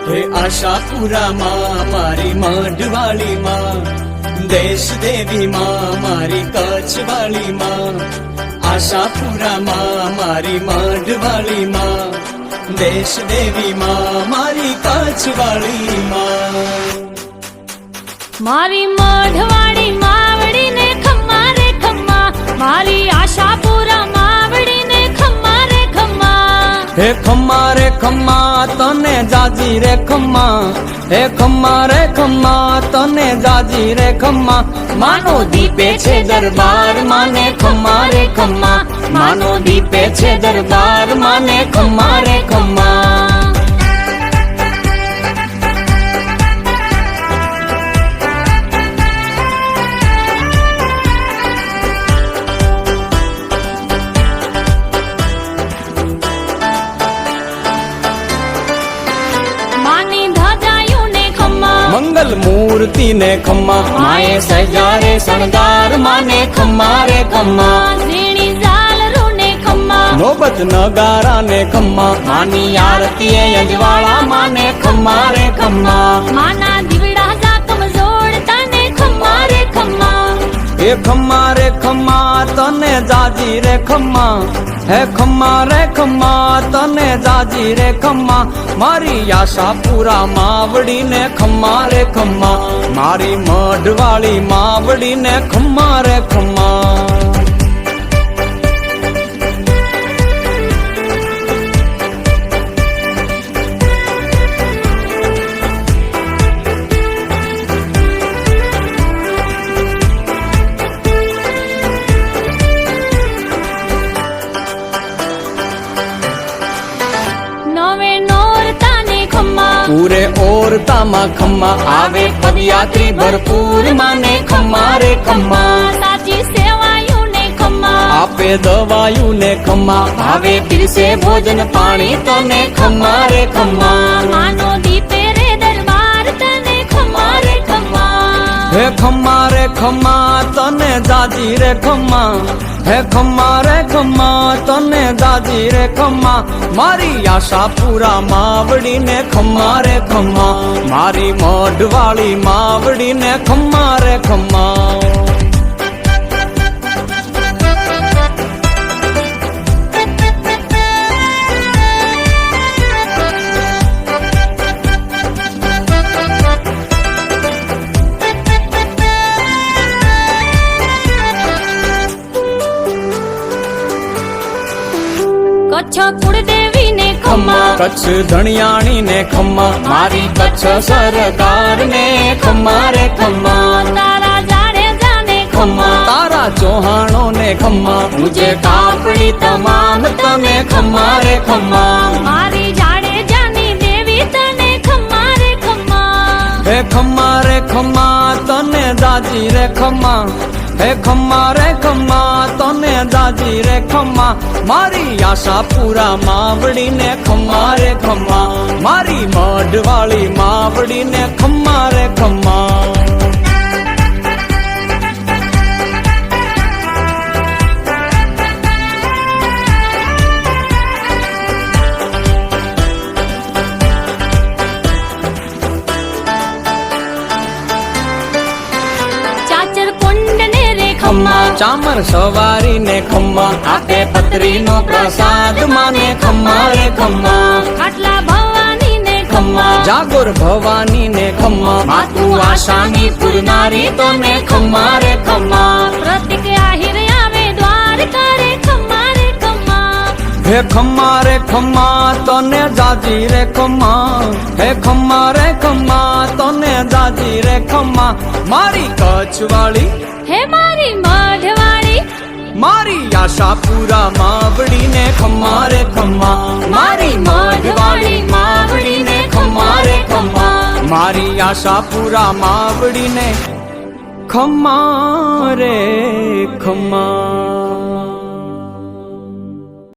હે આશાપુરા માં મારી મઢવાળી માં, દેશ દેવી માં મારી કચ્છવાળી માં, આશાપુરા માં મારી મઢવાળી માં, દેશ દેવી માં મારી કચ્છવાળી માં, મારી મઢવાળી માવડી ને ખમ્મા રે ખમ્મા, મારી આશાપુરા માવડી ને ખમ્મા રે ખમ્મા. હે ખમ્મા રે ખમ્મા તને જાજી રે ખમ્મા, હે ખમ્મા રે ખમ્મા તને જાજી રે ખમ્મા, માનો દીપે છે દરબાર માને ખમ્મા રે ખમ્મા, માનો દીપે છે દરબાર માને ખમ્મા રે ખમ્મા. મંગલ મૂર્તિ ને ખમ્મા, માએ સજારે શણગાર માને ખમ્મા રે ખમ્મા, ઝીણી ઝાલરો ને ખમ્મા, નોબત નગારા ને ખમ્મા, માની આરતી અજવાળા માને ખમ્મા રે ખમ્મા, માના દીવડા જાકમ જોડતા ને ખમ્મા રે ખમ્મા. હે ખમ્મા રે ખમ્મા તને જાજી રે ખમ્મા, હે ખમ્મા રે ખમ્મા તને જાજી રે ખમ્મા, મારી આશાપુરા માવડી ને ખમ્મા રે ખમ્મા, મારી મઢવાળી માવડી ને ખમ્મા રે ખમ્મા. પૂરે ઓરતા માં ખમ્મા, આવે પદયાત્રી ભરપૂર માને ખમ્મા રે ખમ્મા, સાચી સેવાયું ને ખમ્મા, આપે દવાયું ને ખમ્મા, આવે પીરસે ભોજન પાણી તને ખમ્મા રે ખમ્મા, માનો દીપે રે દરબાર તને ખમ્મા રે ખમ્મા. હે ખમ્મા રે ખમ્મા તને જાજી રે ખમ્મા, હે ખમ્મા રે ખમ્મા તને જાજી રે ખમ્મા, મારી આશાપુરા માવડી ને ખમ્મા રે ખમ્મા, મારી મઢવાળી માવડી ને ખમ્મા રે ખમ્મા. કચ્છ કુળદેવી ને ખમ્મા, કચ્છ ધણિયાણી ને ખમ્મા, મારી કચ્છ સરકાર ને ખમ્મા રે ખમ્મા, તારા જાડેજા ને ખમ્મા, તારા ચૌહાણો ને ખમ્મા, મુજે કાપડી તમામ તને ખમ્મા રે ખમ્મા, મારી જાડેજા ની દેવી તને ખમ્મા રે ખમ્મા. હે ખમ્મા રે ખમ્મા તને જાજી રે ખમ્મા, હે ખમ્મા રે ખમ્મા તને જાજી રે ખમ્મા, મારી આશાપુરા માવડી ને ખમ્મા રે ખમ્મા, મારી મઢવાળી માવડી ને ખમ્મા રે ખમ્મા. ચામર સવારી ને ખમ્મા, આપે પત્રી નો પ્રસાદ માને ખમ્મા રે ખમ્મા, ખાટલા ભવાની ને ખમ્મા, જાગોર ભવાની ને ખમ્મા, માતું આશાની પૂરનારી તને ખમ્મા રે ખમ્મા, પ્રતિક આહિર આવે દ્વાર કરે ખમ્મા રે ખમ્મા. હે ખમ્મા રે ખમ્મા તને જાજી રે ખમ્મા, હે ખમ્મા રે ખમ્મા તને જાજી રે ખમ્મા, મારી કચ્છવાળી, હે મારી મઢવાળી, મારી આશાપુરા માવડી ને ખમ્મા રે ખમ્મા, મારી મઢવાળી માવડી ને ખમ્મા રે ખમ્મા, મારી આશાપુરા માવડી ને ખમ્મા રે ખમ્મા.